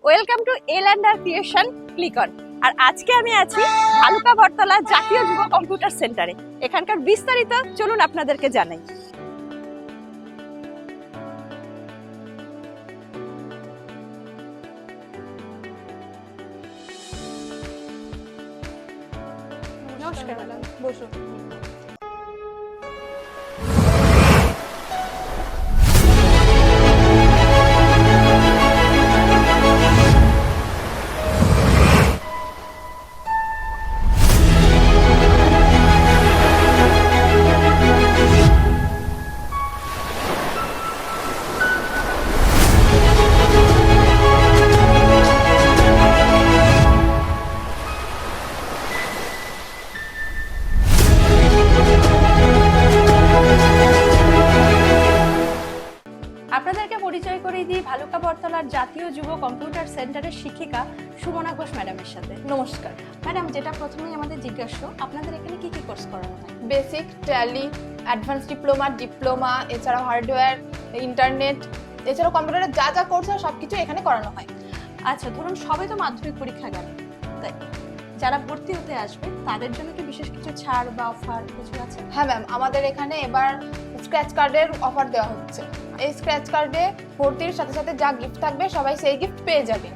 Welcome to L and R creation click on. আর আজকে আমি আছি ভালুকা বটতলা জাতীয় যুব কম্পিউটার সেন্টারে। এখানকার বিস্তারিত চলুন আপনাদেরকে জানাই। নমস্কার ম্যাডাম, বসুন। আপনাদেরকে পরিচয় করিয়ে দিই ভালুকা বটতলার জাতীয় যুব কম্পিউটার সেন্টারের শিক্ষিকা সুমনা ঘোষ ম্যাডামের সাথে। নমস্কার ম্যাডাম, যেটা প্রথমেই আমাদের জিজ্ঞাসা, আপনাদের এখানে কি কি কোর্স করানো হয়? বেসিক, ট্যালি, অ্যাডভান্স ডিপ্লোমা, এছাড়াও হার্ডওয়্যার, ইন্টারনেট, এছাড়াও কম্পিউটারের যা যা কোর্স হয় সবকিছু এখানে করানো হয়। আচ্ছা, ধরুন সবে তো মাধ্যমিক পরীক্ষা গেল, তাই যারা ভর্তি হতে আসবে তাদের জন্য কি বিশেষ কিছু ছাড় বা অফার কিছু আছে? হ্যাঁ ম্যাম, আমাদের এখানে এবার স্ক্র্যাচ কার্ডের অফার দেওয়া হচ্ছে। এই স্ক্র্যাচ কার্ডে ভর্তির সাথে সাথে যা গিফট থাকবে সবাই সেই গিফট পেয়ে যাবে।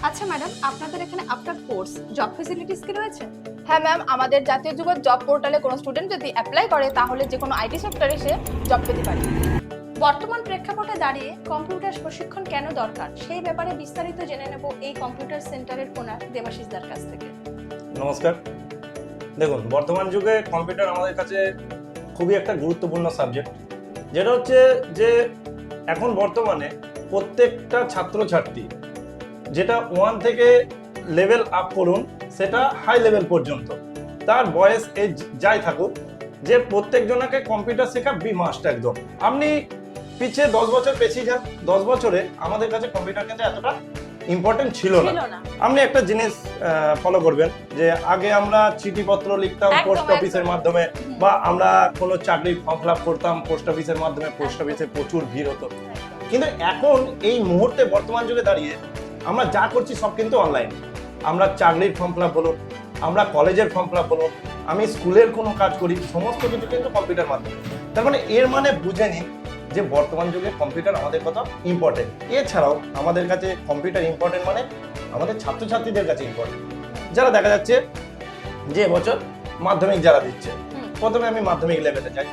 আচ্ছা ম্যাডাম, আপনাদের এখানে আফটার কোর্স জব ফেসিলিটিস কি রয়েছে? হ্যাঁ ম্যাম, আমাদের জাতীয় যুব জব পোর্টালে কোনো স্টুডেন্ট যদি অ্যাপ্লাই করে তাহলে যে কোনো আইটি সেক্টরে সে জব পেতে পারে। বর্তমান প্রেক্ষাপটে দাঁড়িয়ে কম্পিউটার প্রশিক্ষণ কেন দরকার সেই ব্যাপারে বিস্তারিত জেনে নেব এই কম্পিউটার সেন্টারের ওনার দেবাশিস দার কাছ থেকে। নমস্কার। দেখুন, বর্তমান যুগে কম্পিউটার আমাদের কাছে খুবই একটা গুরুত্বপূর্ণ সাবজেক্ট, যেটা হচ্ছে যে এখন বর্তমানে প্রত্যেকটা ছাত্রছাত্রী যেটা 1 থেকে লেভেল আপ করুন সেটা হাই লেভেল পর্যন্ত, তার বয়স এজ যাই থাকুক, যে প্রত্যেকজনকে কম্পিউটার শেখা বি মাস্ট। একদম আপনি পিছিয়ে 10 বছর পেছিয়ে যান, 10 বছরে আমাদের কাছে কম্পিউটার কিন্তু এতটা ইম্পর্টেন্ট ছিল না। আপনি একটা জিনিস ফলো করবেন যে আগে আমরা চিঠিপত্র লিখতাম পোস্ট অফিসের মাধ্যমে, বা আমরা কোনো চাকরির ফর্ম ফিল আপ করতাম পোস্ট অফিসের মাধ্যমে, পোস্ট অফিসে প্রচুর ভিড় হতো। কিন্তু এখন এই মুহূর্তে বর্তমান যুগে দাঁড়িয়ে আমরা যা করছি সব কিন্তু অনলাইন। আমরা চাকরির ফর্ম ফিল আপ বলুন, আমরা কলেজের ফর্ম ফিল আপ বলুন, আমি স্কুলের কোনো কাজ করি, সমস্ত কিছু কিন্তু কম্পিউটার মাধ্যমে। তার মানে এর মানে বুঝে নিন যে বর্তমান যুগে কম্পিউটার আমাদের কত ইম্পর্টেন্ট। এছাড়াও আমাদের কাছে কম্পিউটার ইম্পর্টেন্ট মানে আমাদের ছাত্রছাত্রীদের কাছে ইম্পর্টেন্ট, যারা দেখা যাচ্ছে যে এবছর মাধ্যমিক যারা দিচ্ছে। প্রথমে আমি মাধ্যমিক লেভেলে যাই,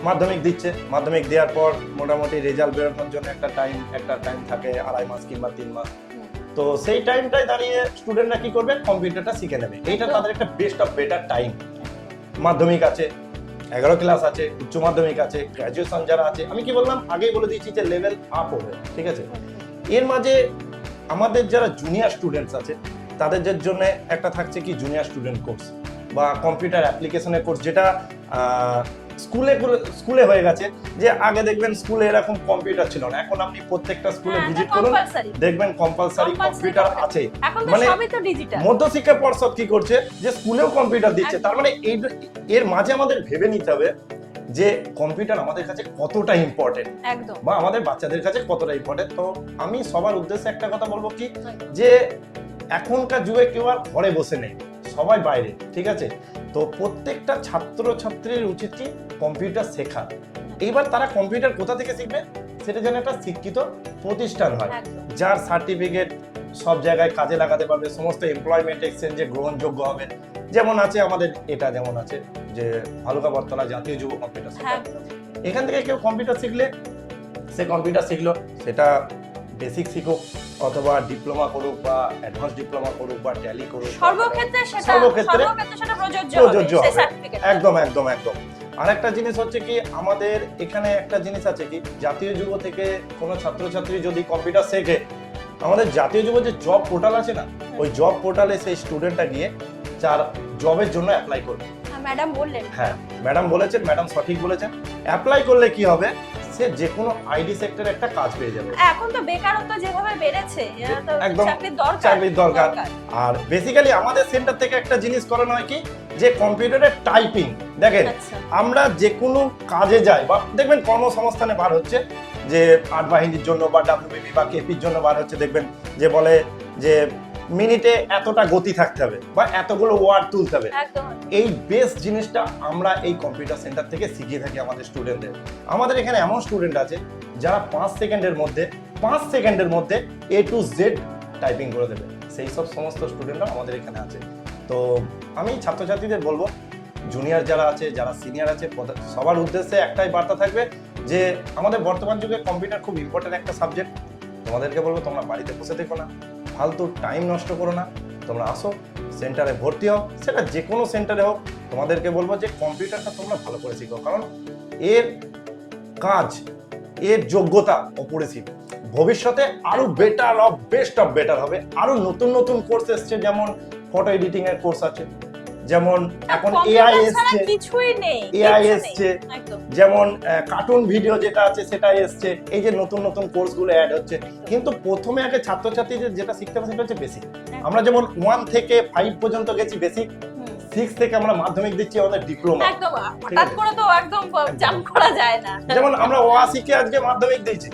মাধ্যমিক দিচ্ছে, মাধ্যমিক দেওয়ার পর মোটামুটি রেজাল্ট বেরোনোর জন্য একটা টাইম থাকে 2.5 মাস কিংবা 3 মাস। তো সেই টাইমটাই দাঁড়িয়ে স্টুডেন্টরা কি করবে, কম্পিউটারটা শিখে নেবে। এইটা তাদের একটা বেস্ট অফ বেটার টাইম। মাধ্যমিক আছে, 11 ক্লাস আছে, উচ্চ মাধ্যমিক আছে, গ্র্যাজুয়েশন যারা আছে, আমি কি বললাম আগেই বলে দিয়েছি যে লেভেল আপ হবে, ঠিক আছে। এর মাঝে আমাদের যারা জুনিয়র স্টুডেন্টস আছে তাদের জন্য একটা থাকছে কি জুনিয়র স্টুডেন্ট কোর্স বা কম্পিউটার অ্যাপ্লিকেশনের কোর্স, যেটা স্কুলে হয়ে গেছে। যে আগে দেখবেন স্কুলে এরকম কম্পিউটার ছিল না, এখন আপনি প্রত্যেকটা স্কুলে ভিজিট করুন, দেখবেন কম্পালসারি কম্পিউটার আছে। মানে মধ্যশিক্ষা পর্ষদ কি করছে যে স্কুলেও কম্পিউটার দিচ্ছে। তার মানে এর মাঝে আমাদের ভেবে নিতে হবে যে কম্পিউটার আমাদের কাছে কতটা ইম্পর্টেন্ট, বা আমাদের বাচ্চাদের কাছে কতটা ইম্পর্টেন্ট। তো আমি সবার উদ্দেশ্যে একটা কথা বলবো কি, যে এখনকার যুগে কেউ আর ঘরে বসে নেই, সবাই বাইরে, ঠিক আছে। তো প্রত্যেকটা ছাত্রছাত্রীর উচিত কি কম্পিউটার শেখা। এইবার তারা কম্পিউটার কোথা থেকে শিখবে, সেটা যেন একটা শিক্ষিত প্রতিষ্ঠান হয়, যার সার্টিফিকেট সব জায়গায় কাজে লাগাতে পারবে, সমস্ত এমপ্লয়মেন্ট এক্সচেঞ্জে গ্রহণযোগ্য হবে। যেমন আছে আমাদের এটা, যেমন আছে যে ভালুকা বটতলা জাতীয় যুব কম্পিউটার সেন্টার। এখান থেকে কেউ কম্পিউটার শিখলে, সে কম্পিউটার শিখলো, সেটা বেসিক শিখুক অথবা ডিপ্লোমা করুক বা অ্যাডভান্স ডিপ্লোমা করুক বা ট্যালি করুক, সর্বক্ষেত্রে প্রযোজ্য হবে। একদম। আর একটা জিনিস হচ্ছে কি, আমাদের এখানে একটা জিনিস আছে কি, জাতীয় যুব থেকে কোনো ছাত্রছাত্রী যদি কম্পিউটার শেখে, আমাদের জাতীয় যুব যে জব পোর্টাল আছে না, ওই জব পোর্টালে সেই স্টুডেন্টটা গিয়ে তার জবের জন্য অ্যাপ্লাই করবে। ম্যাডাম বললেন, হ্যাঁ ম্যাডাম বলেছেন, ম্যাডাম সঠিক বলেছেন। অ্যাপ্লাই করলে কি হবে, সে যে কোনো আইডি সেক্টরে একটা কাজ পেয়ে যাবে। এখন তো বেকারত্ব যেভাবে বেড়েছে, একদম চাকরির দরকার। আর বেসিক্যালি আমাদের সেন্টার থেকে একটা জিনিস করানো হয় কি, যে কম্পিউটারে টাইপিং। দেখেন আমরা যে কোনো কাজে যাই, বা দেখবেন কর্মসংস্থানে বার হচ্ছে, যে আট বাহিনীর জন্য বা ডাব্লিউবিপি বা কেপির জন্য বার হচ্ছে, দেখবেন যে বলে যে মিনিটে এতটা গতি থাকতে হবে বা এতগুলো ওয়ার্ড তুলতে হবে। একদম এই বেস জিনিসটা আমরা এই কম্পিউটার সেন্টার থেকে শিখিয়ে থাকি আমাদের স্টুডেন্টদের। আমাদের এখানে এমন স্টুডেন্ট আছে যারা 5 সেকেন্ডের মধ্যে A to Z টাইপিং করে দেবে, সেই সব সমস্ত স্টুডেন্টরা আমাদের এখানে আছে। তো আমি ছাত্রছাত্রীদের বলবো, জুনিয়র যারা আছে, যারা সিনিয়র আছে, সবার উদ্দেশ্যে একটাই বার্তা থাকবে যে আমাদের বর্তমান যুগে কম্পিউটার খুব ইম্পর্টেন্ট একটা সাবজেক্ট। তোমাদেরকে বলবো তোমরা বাড়িতে বসে থেকো না, ফালতু টাইম নষ্ট করো না, তোমরা আসো সেন্টারে ভর্তি হও, সেটা যে কোনো সেন্টারে হোক। তোমাদেরকে বলবো যে কম্পিউটারটা তোমরা ভালো করে শিখো, কারণ এর কাজ, এর যোগ্যতা অপরিসীম। ভবিষ্যতে আরো better of best of better হবে। আরো নতুন নতুন কোর্স এসছে, যেমন ফটো এডিটিং এর কোর্স আছে, যেমন এখন এআই এসছে, কিছুই নেই, এআই কিচ্ছু নেই। এসছে, একদম যেমন কার্টুন ভিডিও যেটা আছে সেটা এসছে। এই যে নতুন নতুন কোর্সগুলো অ্যাড হচ্ছে, কিন্তু প্রথমে আগে ছাত্রছাত্রীদের যেটা শিখতে হবে সেটা হচ্ছে বেসিক। আমরা যেমন 1 থেকে 5 পর্যন্ত গেছি বেসিক, 6 থেকে আমরা মাধ্যমিক দিচ্ছি আমাদের ডিপ্লোমা। একদম হঠাৎ করে তো একদম জাম্প করা যায় না। যেমন আমরা ওয়া শিখে আজকে মাধ্যমিক দিয়েছি,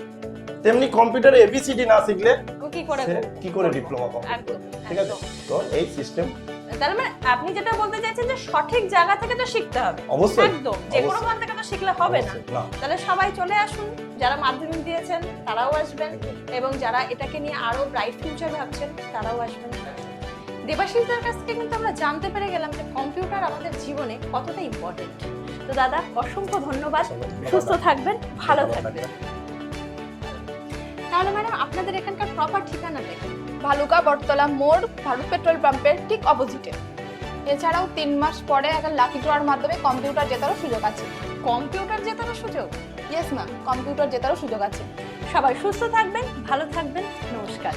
তেমনি কম্পিউটারে এবিসিডি না শিখলে কি করে কি করে ডিপ্লোমা কমপ্লিট একদম, করবে? ঠিক আছে, তো এই সিস্টেম তার মানে আপনি যেটা বলতে চাইছেন যে সঠিক জায়গা থেকে তো শিখতে হবে। অবশ্যই, একদম, যে কোনো অবশ্যই। মান থেকে তো শিখলে হবে না। অবশ্যই না। তাহলে সবাই চলে আসুন, যারা মাধ্যমিক দিয়েছেন তারাও আসবেন, এবং যারা এটাকে নিয়ে আরো ব্রাইট ফিউচার ভাবছেন তারাও আসবেন। দেবাশিসদের কাছ থেকে কিন্তু আমরা জানতে পেরে গেলাম যে কম্পিউটার আমাদের জীবনে কতটা ইম্পর্টেন্ট। তো দাদা, অসংখ্য ধন্যবাদ, সুস্থ থাকবেন, ভালো থাকবেন। তাহলে ম্যাডাম, আপনাদের এখানকার প্রপার ঠিকানাটা কি? ভালুকা বটতলা মোড়, ভারত পেট্রোল পাম্পের ঠিক অপোজিটে। এছাড়াও 3 মাস পরে একটা লাকি ড্রর মাধ্যমে কম্পিউটার জেতারও সুযোগ আছে। কম্পিউটার জেতার সুযোগ? ইয়েস ম্যাম, কম্পিউটার জেতারও সুযোগ আছে। সবাই সুস্থ থাকবেন, ভালো থাকবেন, নমস্কার।